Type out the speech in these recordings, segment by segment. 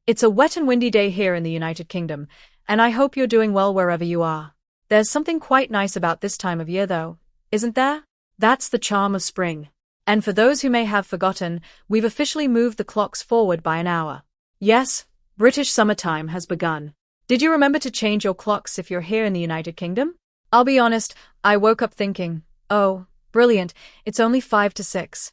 It's a wet and windy day here in the United Kingdom, and I hope you're doing well wherever you are. There's something quite nice about this time of year though, isn't there? That's the charm of spring. And for those who may have forgotten, we've officially moved the clocks forward by an hour. Yes, British summertime has begun. Did you remember to change your clocks if you're here in the United Kingdom? I'll be honest, I woke up thinking, oh, brilliant, it's only 5 to 6.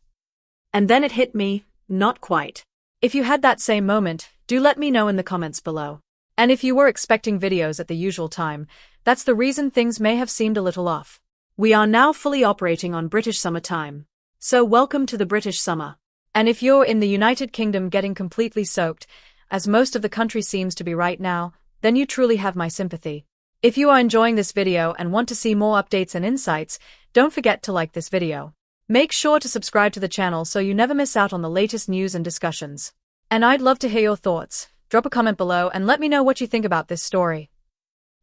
And then it hit me, not quite. If you had that same moment, do let me know in the comments below. And if you were expecting videos at the usual time, that's the reason things may have seemed a little off. We are now fully operating on British summer time. So welcome to the British summer. And if you're in the United Kingdom getting completely soaked, as most of the country seems to be right now, then you truly have my sympathy. If you are enjoying this video and want to see more updates and insights, don't forget to like this video. Make sure to subscribe to the channel so you never miss out on the latest news and discussions. And I'd love to hear your thoughts. Drop a comment below and let me know what you think about this story.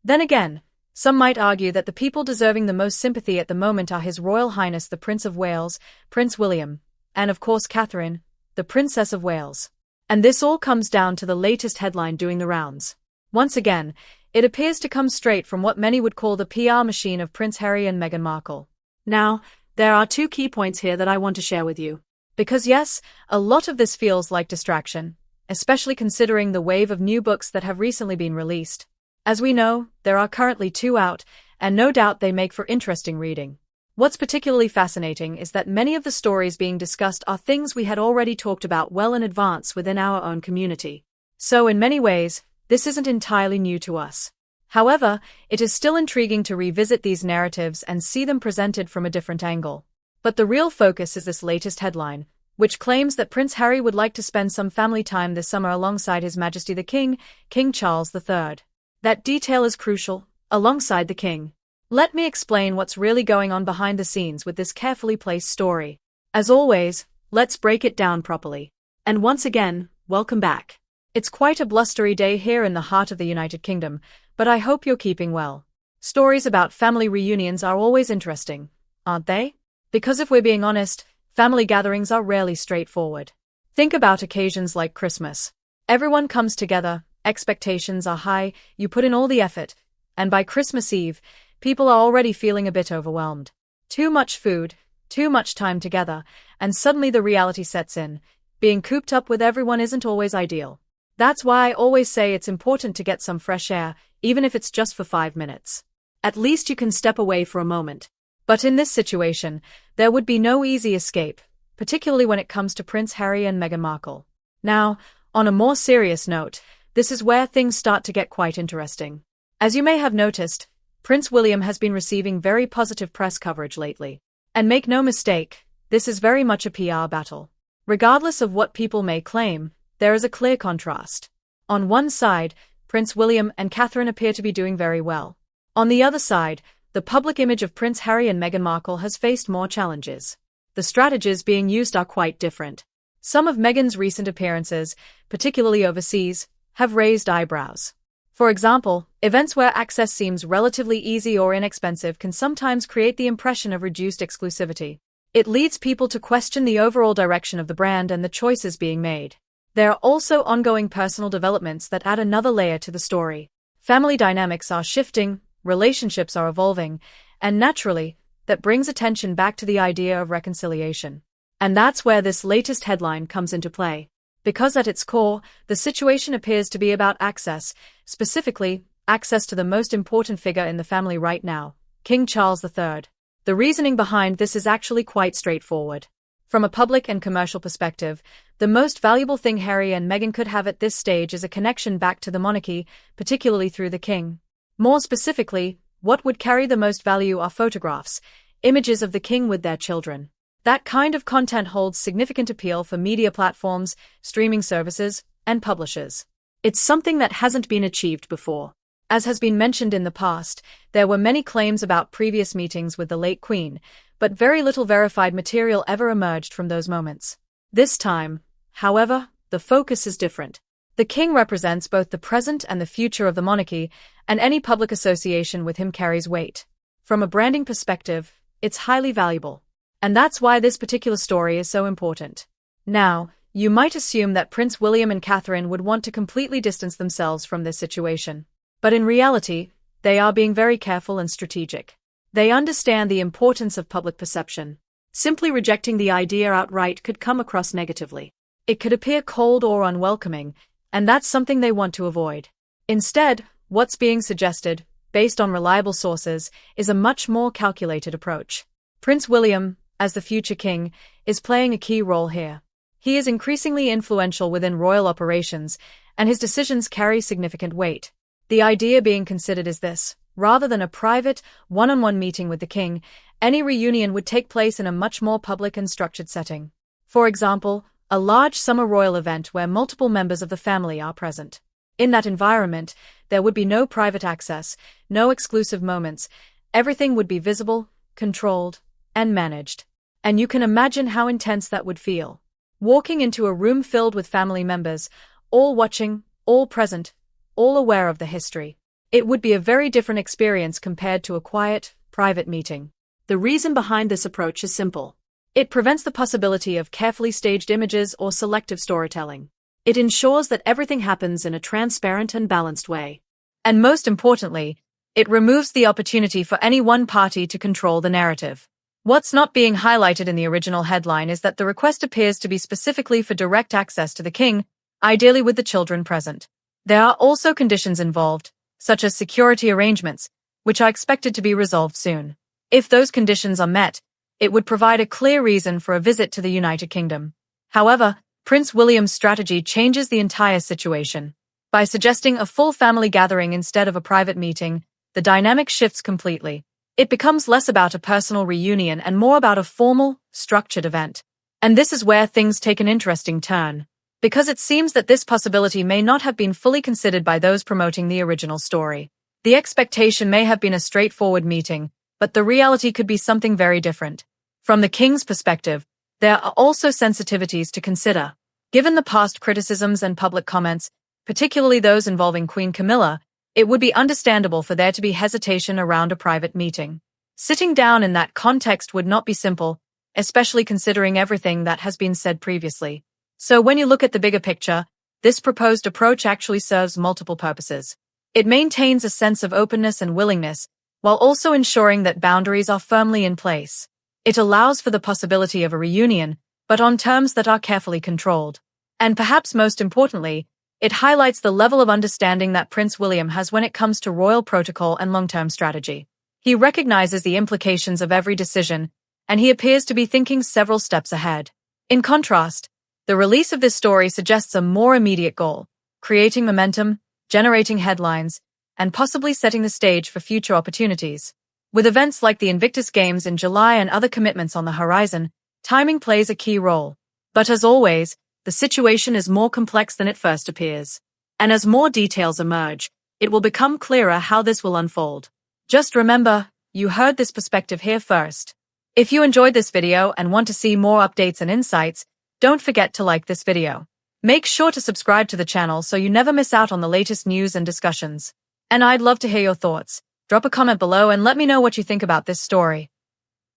Then again, some might argue that the people deserving the most sympathy at the moment are His Royal Highness the Prince of Wales, Prince William, and of course Catherine, the Princess of Wales. And this all comes down to the latest headline doing the rounds. Once again, it appears to come straight from what many would call the PR machine of Prince Harry and Meghan Markle. Now, there are two key points here that I want to share with you. Because yes, a lot of this feels like distraction, especially considering the wave of new books that have recently been released. As we know, there are currently 2 out, and no doubt they make for interesting reading. What's particularly fascinating is that many of the stories being discussed are things we had already talked about well in advance within our own community. So in many ways, this isn't entirely new to us. However, it is still intriguing to revisit these narratives and see them presented from a different angle. But the real focus is this latest headline, which claims that Prince Harry would like to spend some family time this summer alongside His Majesty the King, King Charles III. That detail is crucial, alongside the King. Let me explain what's really going on behind the scenes with this carefully placed story. As always, let's break it down properly. And once again, welcome back. It's quite a blustery day here in the heart of the United Kingdom, but I hope you're keeping well. Stories about family reunions are always interesting, aren't they? Because if we're being honest, family gatherings are rarely straightforward. Think about occasions like Christmas. Everyone comes together, expectations are high, you put in all the effort, and by Christmas Eve, people are already feeling a bit overwhelmed. Too much food, too much time together, and suddenly the reality sets in. Being cooped up with everyone isn't always ideal. That's why I always say it's important to get some fresh air, even if it's just for 5 minutes. At least you can step away for a moment. But in this situation, there would be no easy escape, particularly when it comes to Prince Harry and Meghan Markle. Now, on a more serious note, this is where things start to get quite interesting. As you may have noticed, Prince William has been receiving very positive press coverage lately. And make no mistake, this is very much a PR battle. Regardless of what people may claim, there is a clear contrast. On one side, Prince William and Catherine appear to be doing very well. On the other side, the public image of Prince Harry and Meghan Markle has faced more challenges. The strategies being used are quite different. Some of Meghan's recent appearances, particularly overseas, have raised eyebrows. For example, events where access seems relatively easy or inexpensive can sometimes create the impression of reduced exclusivity. It leads people to question the overall direction of the brand and the choices being made. There are also ongoing personal developments that add another layer to the story. Family dynamics are shifting, relationships are evolving, and naturally, that brings attention back to the idea of reconciliation. And that's where this latest headline comes into play. Because at its core, the situation appears to be about access, specifically, access to the most important figure in the family right now, King Charles III. The reasoning behind this is actually quite straightforward. From a public and commercial perspective, the most valuable thing Harry and Meghan could have at this stage is a connection back to the monarchy, particularly through the King. More specifically, what would carry the most value are photographs, images of the King with their children. That kind of content holds significant appeal for media platforms, streaming services, and publishers. It's something that hasn't been achieved before. As has been mentioned in the past, there were many claims about previous meetings with the late Queen, but very little verified material ever emerged from those moments. This time, however, the focus is different. The King represents both the present and the future of the monarchy, and any public association with him carries weight. From a branding perspective, it's highly valuable. And that's why this particular story is so important. Now, You might assume that Prince William and Catherine would want to completely distance themselves from this situation. But in reality, they are being very careful and strategic. They understand the importance of public perception. Simply rejecting the idea outright could come across negatively. It could appear cold or unwelcoming, and that's something they want to avoid. Instead, what's being suggested, based on reliable sources, is a much more calculated approach. Prince William, as the future king, is playing a key role here. He is increasingly influential within royal operations, and his decisions carry significant weight. The idea being considered is this: rather than a private, one-on-one meeting with the king, any reunion would take place in a much more public and structured setting. For example, a large summer royal event where multiple members of the family are present. In that environment, there would be no private access, no exclusive moments. Everything would be visible, controlled, and managed. And you can imagine how intense that would feel. Walking into a room filled with family members, all watching, all present, all aware of the history. It would be a very different experience compared to a quiet, private meeting. The reason behind this approach is simple. It prevents the possibility of carefully staged images or selective storytelling. It ensures that everything happens in a transparent and balanced way. And most importantly, it removes the opportunity for any one party to control the narrative. What's not being highlighted in the original headline is that the request appears to be specifically for direct access to the king, ideally with the children present. There are also conditions involved, such as security arrangements, which are expected to be resolved soon. If those conditions are met, it would provide a clear reason for a visit to the United Kingdom. However, Prince William's strategy changes the entire situation. By suggesting a full family gathering instead of a private meeting, the dynamic shifts completely. It becomes less about a personal reunion and more about a formal, structured event. And this is where things take an interesting turn, because it seems that this possibility may not have been fully considered by those promoting the original story. The expectation may have been a straightforward meeting, but the reality could be something very different. From the king's perspective, there are also sensitivities to consider. Given the past criticisms and public comments, particularly those involving Queen Camilla, it would be understandable for there to be hesitation around a private meeting. Sitting down in that context would not be simple, especially considering everything that has been said previously. So when you look at the bigger picture, this proposed approach actually serves multiple purposes. It maintains a sense of openness and willingness, while also ensuring that boundaries are firmly in place. It allows for the possibility of a reunion, but on terms that are carefully controlled. And perhaps most importantly, it highlights the level of understanding that Prince William has when it comes to royal protocol and long-term strategy. He recognizes the implications of every decision, and he appears to be thinking several steps ahead. In contrast, the release of this story suggests a more immediate goal: creating momentum, generating headlines, and possibly setting the stage for future opportunities. With events like the Invictus Games in July and other commitments on the horizon, timing plays a key role. But as always, the situation is more complex than it first appears. And as more details emerge, it will become clearer how this will unfold. Just remember, you heard this perspective here first. If you enjoyed this video and want to see more updates and insights, don't forget to like this video. Make sure to subscribe to the channel so you never miss out on the latest news and discussions. And I'd love to hear your thoughts. Drop a comment below and let me know what you think about this story.